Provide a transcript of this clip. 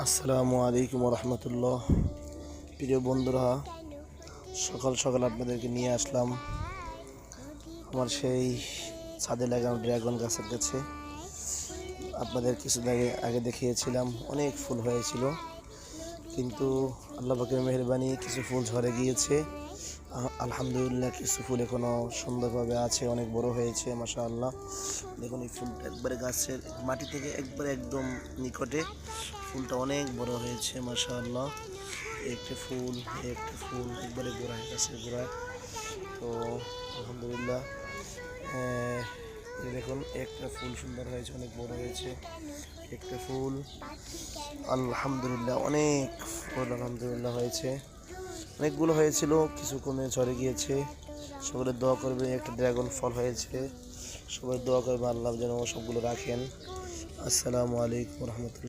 আসসালামু আলাইকুম রহমতুল্লাহ। প্রিয় বন্ধুরা, সকাল সকাল আপনাদেরকে নিয়ে আসলাম আমার সেই ছাদে লাগানো ড্রাগন গাছের কাছে। আপনাদের কিছুদিন আগে দেখিয়েছিলাম, অনেক ফুল হয়েছিল, কিন্তু আল্লাহ পাকের মেহেরবানি কিছু ফুল ঝরে গিয়েছে। আলহামদুলিল্লাহ, কিছু ফুল এখনও সুন্দরভাবে আছে, অনেক বড় হয়েছে মাশাআল্লাহ। দেখুন, এই ফুলটা একবারে গাছের মাটি থেকে একবারে একদম নিকটে, ফুলটা অনেক বড় হয়েছে মাশাআল্লাহ। একটা ফুল একবারে গোড়ায়, গাছের গোড়ায়। তো আলহামদুলিল্লাহ, এই দেখুন একটা ফুল সুন্দর হয়েছে, অনেক বড় হয়েছে একটা ফুল। আলহামদুলিল্লাহ, অনেক ফুল আলহামদুলিল্লাহ হয়েছে, অনেকগুলো হয়েছিল, কিছু কমে ঝরে গিয়েছে। সকলে দোয়া করবে, একটা ড্রাগন ফল হয়েছে, সবাই দোয়া করবে আল্লাহ যেন সবগুলো রাখেন। আসসালামু আলাইকুম রহমতুল্লাহ।